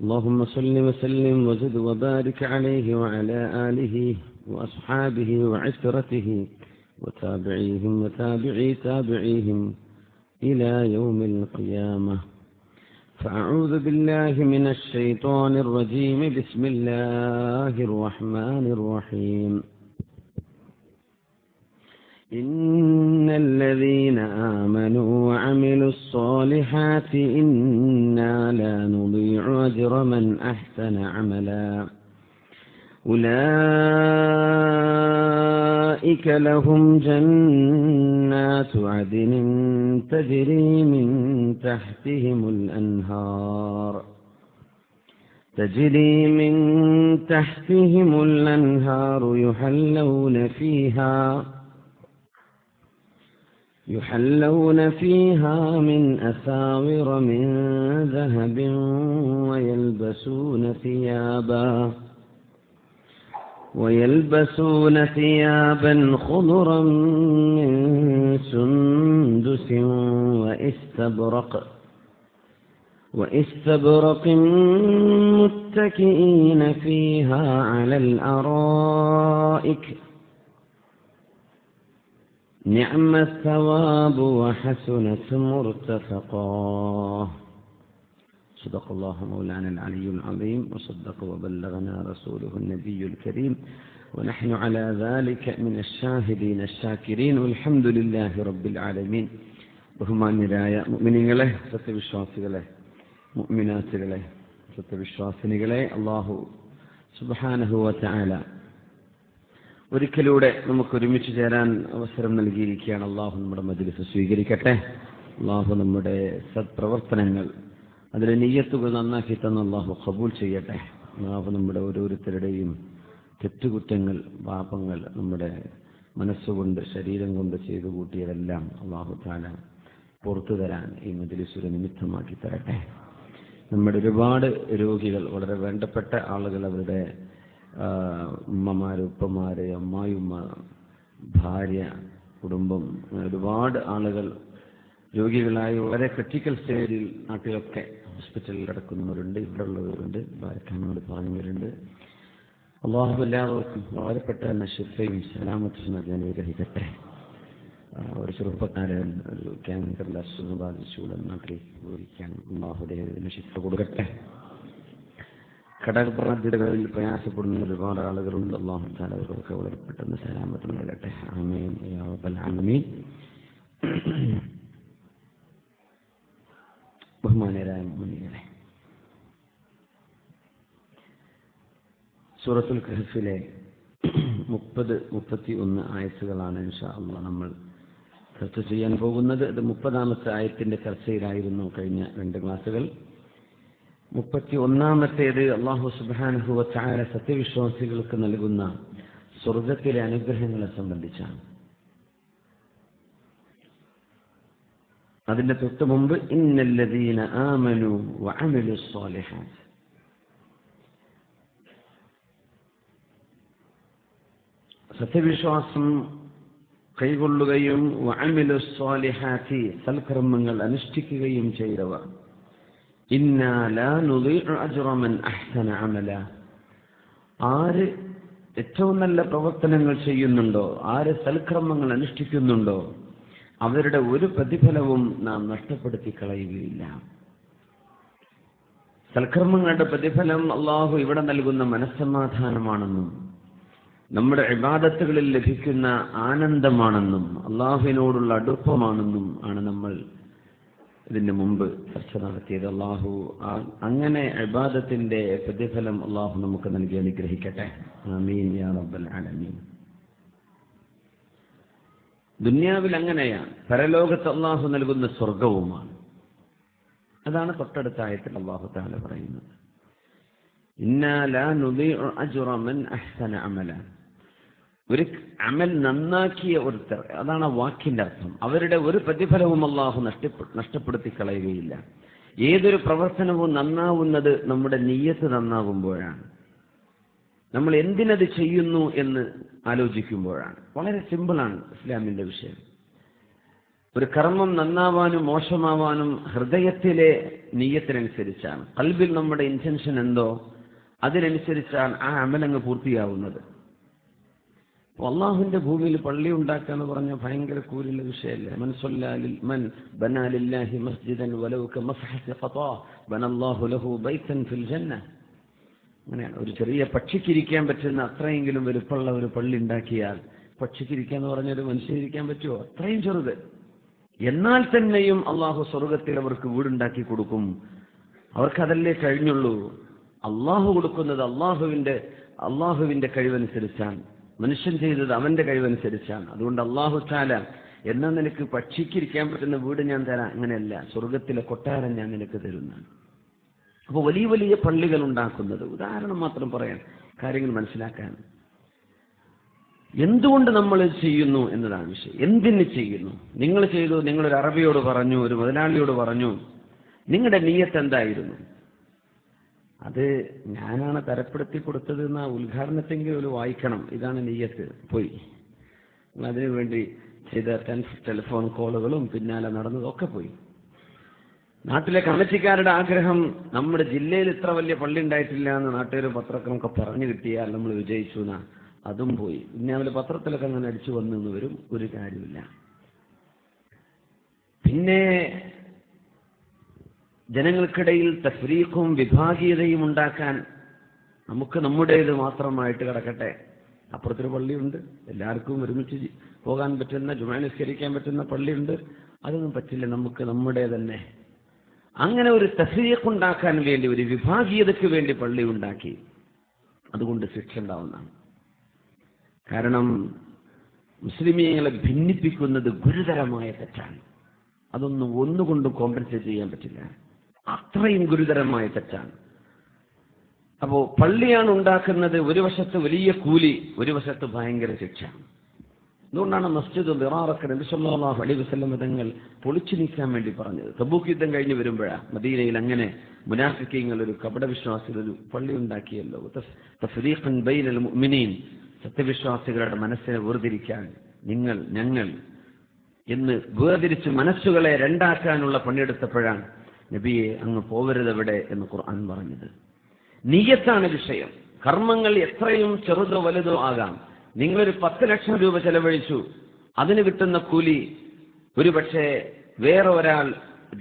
اللهم صل وسلم وزد وبارك عليه وعلى آله وأصحابه وعترته وتابعيهم وتابعي تابعيهم إلى يوم القيامة. فأعوذ بالله من الشيطان الرجيم. بسم الله الرحمن الرحيم. إن الذين آمنوا وعملوا الصالحات إنا لا نضيع أجر من أحسن عملا أولئك لهم جنات عدن تجري من تحتهم الأنهار يحلون فيها من أساور من ذهب ويلبسون ثيابا خضرا من سندس واستبرق متكئين فيها على الأرائك نعم الثواب وحسنت مرتفقا. صدق الله مولانا العلي العظيم وصدق وبلغنا رسوله النبي الكريم ونحن على ذلك من الشاهدين الشاكرين والحمد لله رب العالمين. ബഹുമാന്യരായ മുഅ്മിനീങ്ങളെ, സത്യവിശ്വാസികളെ, മുഅ്മിനാത്തുകളെ, സത്യവിശ്വാസിനികളെ, അല്ലാഹു സുബ്ഹാനഹു വ തആല ഒരിക്കലൂടെ നമുക്ക് ഒരുമിച്ച് ചേരാൻ അവസരം നൽകിയിരിക്കുകയാണ്. അല്ലാഹു നമ്മുടെ മജ്ലിസ് സ്വീകരിക്കട്ടെ. അല്ലാഹു നമ്മുടെ സത്പ്രവർത്തനങ്ങൾ, അതിലെ നിയ്യത്തുകൾ നന്നാക്കി തന്ന അല്ലാഹു ഖബൂൽ ചെയ്യട്ടെ. അല്ലാഹു നമ്മുടെ ഓരോരുത്തരുടെയും തെറ്റുകുറ്റങ്ങൾ, പാപങ്ങൾ നമ്മുടെ മനസ്സുകൊണ്ട് ശരീരം കൊണ്ട് ചെയ്തു കൂട്ടിയതെല്ലാം അല്ലാഹു തആല പുറത്തു തരാൻ ഈ മജ്ലിസ് ഒരു നിമിത്തമാക്കി തരട്ടെ. നമ്മുടെ ഒരുപാട് രോഗികൾ, വളരെ വേണ്ടപ്പെട്ട ആളുകൾ, അവരുടെ ഉമ്മമാര്, ഉപ്പമാര്, അമ്മായിമ്മ, ഭാര്യ, കുടുംബം, ഒരുപാട് ആളുകൾ രോഗികളായി വളരെ ക്രിട്ടിക്കൽ സ്റ്റേജിൽ നാട്ടിലൊക്കെ ഹോസ്പിറ്റലിൽ കിടക്കുന്നവരുണ്ട്, ഇവിടെ ഉള്ളവരുണ്ട്, ഭാര്യക്കാനോട് പറഞ്ഞവരുണ്ട്. അല്ലാഹു എല്ലാവർക്കും വളരെ പെട്ടെന്ന് ശിഫയും സലാമത്തും അനുഗ്രഹിക്കട്ടെ. ഒരു ചെറുപ്പക്കാരൻ ഒരു ക്യാൻസറിൽ അസുഖം ബാധിച്ചുകൂടെ നാട്ടിൽ പോയിരിക്കുകയാണ്. അല്ലാഹു അദ്ദേഹത്തിന് ശിഫ കൊടുക്കട്ടെ. കടബാധ്യതകളിൽ പ്രയാസപ്പെടുന്ന ഒരുപാട് ആളുകളുണ്ട്. അല്ലാഹു തആല അവർക്കൊക്കെ വളരെ പെട്ടെന്ന് സലാമത്ത് നൽകട്ടെ. ആമീൻ യാ റബ്ബൽ ആലമീൻ. ബഹുമാനരായ മുഅ്മിനീങ്ങളെ, സൂറത്തുൽ കഹ്ഫിലെ 30-31 ആയത്തുകളാണ് ഇൻഷാ അല്ലാഹ് നമ്മൾ ചർച്ച ചെയ്യാൻ പോകുന്നത്. ഇത് 30-ാമത്തെ ആയത്തിന്റെ ചർച്ചയിലായിരുന്നു കഴിഞ്ഞ 2 ക്ലാസുകൾ. 31-ാമത്തേത് അല്ലാഹു സുബ്ഹാനഹു വ തആല സത്യവിശ്വാസികൾക്ക് നൽകുന്ന സ്വർഗ്ഗത്തിലെ അനുഗ്രഹങ്ങളെ സംബന്ധിച്ചാണ്. അതിന്റെ തൊട്ട് മുമ്പ് ഇന്നല്ലദീന ആമനു വഅമിലുസ് സ്വാലിഹാത്ത്, സത്യവിശ്വാസം കൈകൊള്ളുകയും വഅമിലുസ് സ്വാലിഹാത്തി, സൽക്കർമ്മങ്ങൾ അനുഷ്ഠിക്കുകയും ചെയ്തവർ, ഇന്നാ ലാ നുദീഉ അജ്റ മൻ അഹ്സന അമല, ആര് ഏറ്റവും നല്ല പ്രവർത്തനങ്ങൾ ചെയ്യുന്നുണ്ടോ, ആര് സൽക്കർമ്മങ്ങൾ അനുഷ്ഠിക്കുന്നുണ്ടോ, അവരുടെ ഒരു പ്രതിഫലവും നാം നഷ്ടപ്പെടുത്തി കളയുകയില്ല. സൽക്കർമ്മങ്ങളുടെ പ്രതിഫലം അല്ലാഹു ഇവിടെ നൽകുന്ന മനസ്സമാധാനമാണെന്നും നമ്മുടെ ഇബാദത്തുകളിൽ ലഭിക്കുന്ന ആനന്ദമാണെന്നും അല്ലാഹുവിനോടുള്ള അടുപ്പമാണെന്നും ആണ് നമ്മൾ ഇതിന് മുമ്പ് ചർച്ച നടത്തിയത്. അല്ലാഹു അങ്ങനെ ഇബാദത്തിന്റെ പ്രതിഫലം അല്ലാഹു നമുക്ക് നൽകി അനുഗ്രഹിക്കട്ടെ. ആമീൻ യാ റബ്ബൽ ആലമീൻ. ദുനിയാവിൽ അങ്ങനെയാണ്, പരലോകത്ത് അല്ലാഹു നൽകുന്ന സ്വർഗവുമാണ്. അതാണ് തൊട്ടടുത്ത ആയത്തിൽ അല്ലാഹു തആല പറയുന്നത്, ഇന്നാ ലാ നുദീഉ അജ്റ മൻ അഹ്സന അമല. ഒരു അമൽ നന്നാക്കിയ ഒരുത്തർ, അതാണ് വാക്കിന്റെ അർത്ഥം, അവരുടെ ഒരു പ്രതിഫലവും അല്ലാഹു നഷ്ടപ്പെടുത്തി കളയുകയില്ല. ഏതൊരു പ്രവർത്തനവും നന്നാവുന്നത് നമ്മുടെ നിയ്യത്ത് നന്നാകുമ്പോഴാണ്, നമ്മൾ എന്തിനത് ചെയ്യുന്നു എന്ന് ആലോചിക്കുമ്പോഴാണ്. വളരെ സിമ്പിളാണ് ഇസ്ലാമിന്റെ വിഷയം. ഒരു കർമ്മം നന്നാവാനും മോശമാവാനും ഹൃദയത്തിലെ നിയ്യത്തിനനുസരിച്ചാണ്. ഖൽബിൽ നമ്മുടെ ഇന്റൻഷൻ എന്തോ അതിനനുസരിച്ചാണ് ആ അമലങ്ങ് പൂർത്തിയാവുന്നത്. അള്ളാഹുവിന്റെ ഭൂമിയിൽ പള്ളി ഉണ്ടാക്കുക എന്ന് പറഞ്ഞാൽ ഭയങ്കര കൂലുള്ള വിഷയമല്ലേ. മൻ ബനാ ലില്ലാഹി മസ്ജിദൻ വലൗ കമസ്ഹത്തി ഖതാ ബനല്ലാഹു ലഹു ബൈതൻ ഫിൽ ജന്ന. അങ്ങനെയാണ്. ഒരു ചെറിയ പക്ഷിക്കിരിക്കാൻ പറ്റുന്ന അത്രയെങ്കിലും വലുപ്പമുള്ള ഒരു പള്ളി ഉണ്ടാക്കിയാൽ, പക്ഷിക്കിരിക്കുക എന്ന് പറഞ്ഞാൽ ഒരു മനുഷ്യരിക്കാൻ പറ്റുമോ? അത്രയും ചെറുത്. എന്നാൽ തന്നെയും അള്ളാഹു സ്വർഗത്തിൽ അവർക്ക് വീടുണ്ടാക്കി കൊടുക്കും. അവർക്കതല്ലേ കഴിഞ്ഞുള്ളൂ. അള്ളാഹു കൊടുക്കുന്നത് അള്ളാഹുവിന്റെ കഴിവനുസരിച്ചാണ്, മനുഷ്യൻ ചെയ്തത് അവന്റെ കഴിവനുസരിച്ചാണ്. അതുകൊണ്ട് അള്ളാഹു തആല എന്നാ നിനക്ക് പക്ഷിക്കിരിക്കാൻ പറ്റുന്ന വീട് ഞാൻ തരാം, അങ്ങനെയല്ല, സ്വർഗത്തിലെ കൊട്ടാരം ഞാൻ നിനക്ക് തരുന്നതാണ്. അപ്പോൾ വലിയ വലിയ പള്ളികൾ ഉണ്ടാക്കുന്നത് ഉദാഹരണം മാത്രം പറയാൻ, കാര്യങ്ങൾ മനസ്സിലാക്കാൻ. എന്തുകൊണ്ട് നമ്മൾ ചെയ്യുന്നു എന്നതാണ് വിഷയം. എന്തിന് ചെയ്യുന്നു? നിങ്ങൾ ചെയ്തു, നിങ്ങളൊരു അറബിയോട് പറഞ്ഞു, ഒരു മുതലാളിയോട് പറഞ്ഞു, നിങ്ങളുടെ നിയ്യത്ത് എന്തായിരുന്നു? അത് ഞാനാണ് തരപ്പെടുത്തി കൊടുത്തത് എന്ന ഉദ്ഘാടനത്തെങ്കിലും ഒരു വായിക്കണം, ഇതാണ് നിയ്യത്ത്. പോയി അതിനു വേണ്ടി ചെയ്ത ടെലിഫോൺ കോളുകളും പിന്നാലെ നടന്നതും ഒക്കെ പോയി. നാട്ടിലെ കമ്മിറ്റിക്കാരുടെ ആഗ്രഹം നമ്മുടെ ജില്ലയിൽ ഇത്ര വലിയ പള്ളി ഉണ്ടായിട്ടില്ല എന്ന് നാട്ടുകാരും പത്രക്കാരൊക്കെ പറഞ്ഞു കിട്ടിയാൽ നമ്മൾ വിജയിച്ചു എന്നാ, അതും പോയി. പിന്നെ അവര് പത്രത്തിലൊക്കെ അങ്ങനെ അടിച്ചു വന്നു വരും, ഒരു കാര്യമില്ല. പിന്നെ ജനങ്ങൾക്കിടയിൽ തഫ്രീഖും വിഭാഗീയതയും ഉണ്ടാക്കാൻ നമുക്ക് നമ്മുടേത് മാത്രമായിട്ട് കിടക്കട്ടെ, അപ്പുറത്തൊരു പള്ളിയുണ്ട്, എല്ലാവർക്കും ഒരുമിച്ച് പോകാൻ പറ്റുന്ന, ജുമാ നിസ്കരിക്കാൻ പറ്റുന്ന പള്ളിയുണ്ട്, അതൊന്നും പറ്റില്ല, നമുക്ക് നമ്മുടെ തന്നെ. അങ്ങനെ ഒരു തഫ്രീഖ് ഉണ്ടാക്കാൻ വേണ്ടി, ഒരു വിഭാഗീയതയ്ക്ക് വേണ്ടി പള്ളി ഉണ്ടാക്കി. അതുകൊണ്ട് ശിക്ഷ ഉണ്ടാവുന്നതാണ്. കാരണം മുസ്ലിമീങ്ങളെ ഭിന്നിപ്പിക്കുന്നത് ഗുരുതരമായ തെറ്റാണ്. അതൊന്നും ഒന്നുകൊണ്ടും കോമ്പൻസേറ്റ് ചെയ്യാൻ പറ്റില്ല, അത്രയും ഗുരുതരമായ തെറ്റാണ്. അപ്പോ പള്ളിയാണ് ഉണ്ടാക്കുന്നത്, ഒരു വശത്ത് വലിയ കൂലി, ഒരു വശത്ത് ഭയങ്കര ശിക്ഷ. അതുകൊണ്ടാണ് മസ്ജിദ് ദിറാറൊക്കെ നബി സല്ലല്ലാഹു അലൈഹി വസല്ലം തങ്ങൾ പൊളിച്ചു നീക്കാൻ വേണ്ടി പറഞ്ഞത്. തബൂക്ക് യുദ്ധം കഴിഞ്ഞ് വരുമ്പോഴാണ് മദീനയിൽ അങ്ങനെ മുനാഫിക്കീങ്ങൾ, ഒരു കപടവിശ്വാസികൾ ഒരു പള്ളി ഉണ്ടാക്കിയല്ലോ. തഫ്രീഖൻ ബൈനൽ മുഅ്മിനീൻ, സത്യവിശ്വാസികളുടെ മനസ്സിനെ വേർതിരിക്കാൻ, നിങ്ങൾ ഞങ്ങൾ എന്ന് വേർതിരിച്ച് മനസ്സുകളെ രണ്ടാക്കാനുള്ള പണിയെടുത്തപ്പോഴാണ് നബിയെ അങ്ങ് പോവരുതെവിടെ എന്ന് ഖുർആൻ പറഞ്ഞത്. നിയ്യത്താണ് വിഷയം. കർമ്മങ്ങൾ എത്രയും ചെറുതോ വലുതോ ആകാം. നിങ്ങളൊരു 10 ലക്ഷം രൂപ ചെലവഴിച്ചു, അതിന് കിട്ടുന്ന കൂലി ഒരു പക്ഷേ വേറെ ഒരാൾ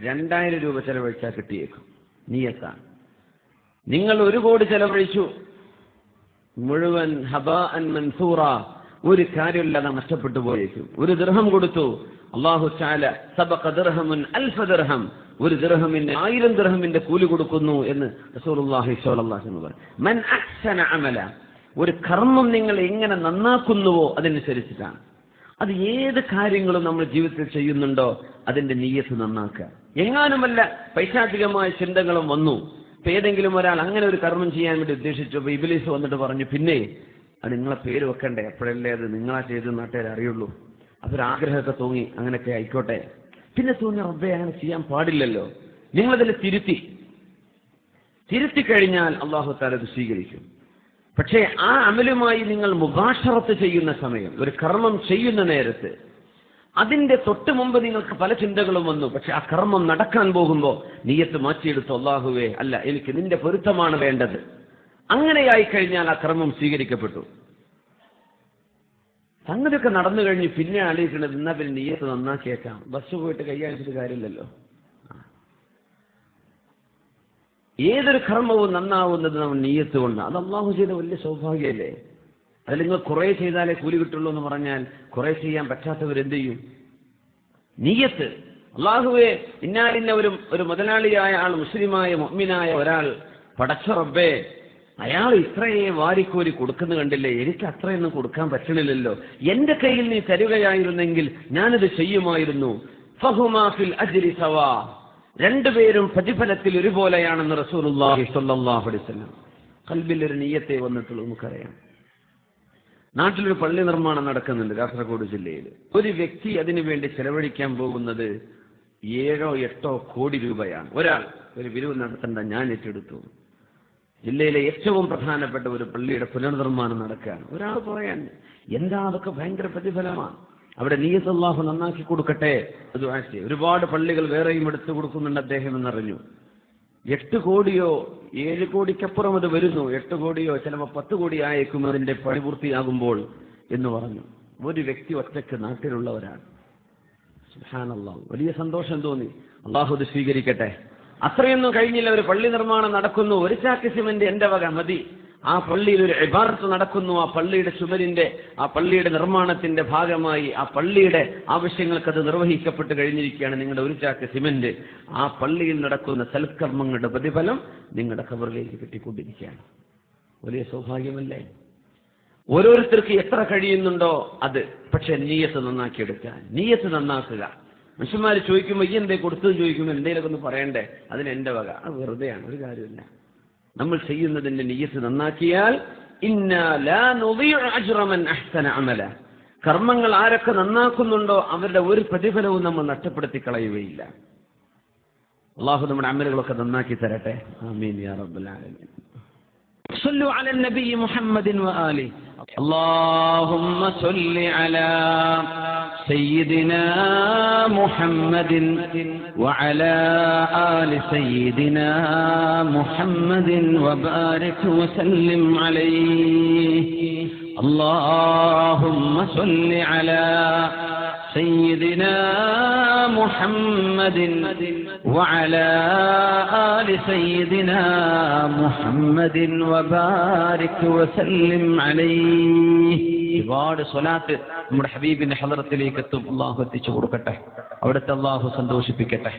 2000 രൂപ ചെലവഴിച്ചാൽ കിട്ടിയേക്കും. നിയ്യത്താണ്. നിങ്ങൾ 1 കോടി ചെലവഴിച്ചു, മുഴുവൻ ഹബാഅൻ മൻസൂറ, ഒരു കാര്യമില്ലാതെ നഷ്ടപ്പെട്ടു പോയേക്കും. 1 ദിർഹം കൊടുത്തു, അല്ലാഹു തആല സബഖ ദിർഹമുൻ അൽഫ ദിർഹം, 1 ദിർഹമിന് 1000 ദിർഹമിന്റെ കൂലി കൊടുക്കുന്നു എന്ന് റസൂലുള്ളാഹി സ്വല്ലല്ലാഹു അലൈഹി വസല്ലം. മൻ അഹ്സന അമല, ഒരു കർമ്മം നിങ്ങൾ എങ്ങനെ നന്നാക്കുന്നുവോ അതനുസരിച്ചിട്ടാണ്. അത് ഏത് കാര്യങ്ങളും നമ്മൾ ജീവിതത്തിൽ ചെയ്യുന്നുണ്ടോ അതിന്റെ നിയ്യത്ത് നന്നാക്കുക. എങ്ങാനുമല്ല പൈശാചികമായ ചിന്തകളും വന്നു, ഇപ്പൊ ഏതെങ്കിലും ഒരാൾ അങ്ങനെ ഒരു കർമ്മം ചെയ്യാൻ വേണ്ടി ഉദ്ദേശിച്ചു, അപ്പൊ ഇബ്ലീസ് വന്നിട്ട് പറഞ്ഞു, പിന്നെ അത് നിങ്ങളെ പേര് വെക്കണ്ടേ, അപ്പോഴല്ലേ അത് നിങ്ങളാ ചെയ്ത് നാട്ടുകാർ അറിയുള്ളൂ. അതൊരാഗ്രഹമൊക്കെ തോന്നി, അങ്ങനെയൊക്കെ ആയിക്കോട്ടെ. പിന്നെ തോന്നി, റബ്ബേ അങ്ങനെ ചെയ്യാൻ പാടില്ലല്ലോ. നിങ്ങളതിൽ തിരുത്തി കഴിഞ്ഞാൽ അല്ലാഹു തആല അത് സ്വീകരിക്കും. പക്ഷേ ആ അമലുമായി നിങ്ങൾ മുബാശറത്ത് ചെയ്യുന്ന സമയം, ഒരു കർമ്മം ചെയ്യുന്ന നേരത്ത്, അതിന്റെ തൊട്ട് മുമ്പ് നിങ്ങൾക്ക് പല ചിന്തകളും വന്നു. പക്ഷെ ആ കർമ്മം നടക്കാൻ പോകുമ്പോൾ നിയ്യത്ത് മാറ്റിയെടുത്തു, അല്ലാഹുവേ അല്ല, എനിക്ക് നിന്റെ പൊരുത്തമാണ് വേണ്ടത്. അങ്ങനെയായി കഴിഞ്ഞാൽ ആ കർമ്മം സ്വീകരിക്കപ്പെട്ടു. സംഗതിയൊക്കെ നടന്നു കഴിഞ്ഞ് പിന്നെ ആലോചിക്കുന്നത്, എന്നാ പിന്നെ നിയ്യത്ത് നന്നാക്കിയേക്കാം, ബസ് പോയിട്ട് കൈകാണിച്ചിട്ട് കാര്യമില്ലല്ലോ. ഏതൊരു കർമ്മവും നന്നാവുന്നത് നമ്മൾ നിയ്യത്ത് കൊണ്ടാണ്. അത് അല്ലാഹു ചെയ്ത വലിയ സൗഭാഗ്യമല്ലേ. അതിൽ നിങ്ങൾ കുറെ ചെയ്താലേ കൂലി കിട്ടുള്ളൂ എന്ന് പറഞ്ഞാൽ കുറെ ചെയ്യാൻ പറ്റാത്തവരെന്ത് ചെയ്യും? നിയ്യത്ത്. അല്ലാഹുവേ, ഇന്നാലിന്ന ഒരു മുതലാളിയായ ആൾ, മുസ്ലിമായ മുഅ്മിനായ ഒരാൾ, പടച്ച റബ്ബേ, അയാൾ ഇത്രയേ വാരിക്കോരി കൊടുക്കുന്നു കണ്ടില്ലേ, എനിക്ക് അത്രയൊന്നും കൊടുക്കാൻ പറ്റണില്ലല്ലോ, എന്റെ കയ്യിൽ നീ തരുകയായിരുന്നെങ്കിൽ ഞാനത് ചെയ്യുമായിരുന്നു. ഫഹുമാ ഫിൽ അജ്രി സവാ, രണ്ടുപേരും പ്രതിഫലത്തിൽ ഒരുപോലെയാണെന്ന് റസൂലുള്ളാഹി സ്വല്ലല്ലാഹു അലൈഹി വസല്ലം. ഖൽബിൽ ഒരു നിയ്യത്തെ വന്നിട്ടുള്ളൂ. നമുക്കറിയാം, നാട്ടിലൊരു പള്ളി നിർമ്മാണം നടക്കുന്നുണ്ട് കാസർഗോഡ് ജില്ലയിൽ. ഒരു വ്യക്തി അതിനു വേണ്ടി ചെലവഴിക്കാൻ പോകുന്നത് 7-8 കോടി രൂപയാണ്. ഒരാൾ ഒരു പിരിവ് നടത്തേണ്ട, ഞാൻ ഏറ്റെടുത്തു. ജില്ലയിലെ ഏറ്റവും പ്രധാനപ്പെട്ട ഒരു പള്ളിയുടെ പുനർനിർമ്മാണം നടക്കുകയാണ്. ഒരാൾ പറയാൻ, എന്താ അതൊക്കെ ഭയങ്കര പ്രതിഫലമാണ്, അവിടെ നിയ്യത്ത് അല്ലാഹു നന്നാക്കി കൊടുക്കട്ടെ. ദുആ ചെയ്യും. ഒരുപാട് പള്ളികൾ വേറെയും എടുത്തു കൊടുക്കുന്നുണ്ട് അദ്ദേഹം എന്നറിഞ്ഞു. 8 കോടിയോ 7 കോടിക്കപ്പുറം അത് വരുന്നു. 8 കോടിയോ ചിലപ്പോൾ 10 കോടി ആയേക്കും അതിന്റെ പണി പൂർത്തിയാകുമ്പോൾ എന്ന് പറഞ്ഞു. ഒരു വ്യക്തി ഒറ്റയ്ക്ക് നാട്ടിലുള്ളവരാണ്. സുബ്ഹാനല്ലാഹ്, വലിയ സന്തോഷം തോന്നി. അല്ലാഹു ഇത് സ്വീകരിക്കട്ടെ. അത്രയൊന്നും കഴിഞ്ഞില്ല, ഒരു പള്ളി നിർമ്മാണം നടക്കുന്നു. ഒരു ചാക്ക് സിമന്റ് എന്റെ വക മതി. ആ പള്ളിയിൽ ഒരു ഇബാദത്ത് നടക്കുന്നു. ആ പള്ളിയുടെ ചുമരിന്റെ, ആ പള്ളിയുടെ നിർമ്മാണത്തിന്റെ ഭാഗമായി ആ പള്ളിയുടെ ആവശ്യങ്ങൾക്ക് അത് നിർവഹിക്കപ്പെട്ട് കഴിഞ്ഞിരിക്കുകയാണ്. നിങ്ങളുടെ ഒരു ചാക്ക് സിമന്റ് ആ പള്ളിയിൽ നടക്കുന്ന സൽക്കർമ്മങ്ങളുടെ പ്രതിഫലം നിങ്ങളുടെ ഖബറിലേക്ക് കിട്ടിക്കൊണ്ടിരിക്കുകയാണ്. വലിയ സൗഭാഗ്യമല്ലേ? ഓരോരുത്തർക്ക് എത്ര കഴിയുന്നുണ്ടോ അത്. പക്ഷെ നീയത്ത് നന്നാക്കിയെടുക്കുക, നീയത്ത് നന്നാക്കുക. മനുഷ്യന്മാർ ചോദിക്കുമ്പോൾ ഈ എന്തേ കൊടുത്തതെന്ന് ചോദിക്കുമ്പോൾ എന്തെങ്കിലുമൊക്കെ ഒന്ന് പറയണ്ടേ, അതിന് എന്റെ വക, അത് വെറുതെയാണ്, ഒരു കാര്യമില്ല. നമ്മൾ ചെയ്യുന്നതിന്റെ നിയ്യത്ത് നന്നാക്കിയാൽ ഇന്നാ ലാ നുദീഉ അജ്റ മൻ അഹ്സന അമല, കർമ്മങ്ങൾ ആരൊക്കെ നന്നാക്കുന്നുണ്ടോ അവരുടെ ഒരു പ്രതിഫലവും നമ്മൾ നഷ്ടപ്പെടുത്തി കളയുകയില്ല. അല്ലാഹു നമ്മുടെ അമലുകളൊക്കെ നന്നാക്കി തരട്ടെ. ആമീൻ യാ റബ്ബൽ ആലമീൻ. صلوا على النبي محمد وآله. اللهم صل على سيدنا محمد وعلى آل سيدنا محمد وبارك وسلم عليه. اللهم صل على سيدنا محمد وعلى آل سيدنا محمد وبارك وسلم عليه. ഒരുപാട് സ്വലാത്ത് നമ്മുടെ ഹബീബിന്റെ ഹളറത്തിലേക്ക് എത്തും. അല്ലാഹു എത്തിച്ചു കൊടുക്കട്ടെ. അവിടുത്തെ അല്ലാഹു സന്തോഷിപ്പിക്കട്ടെ.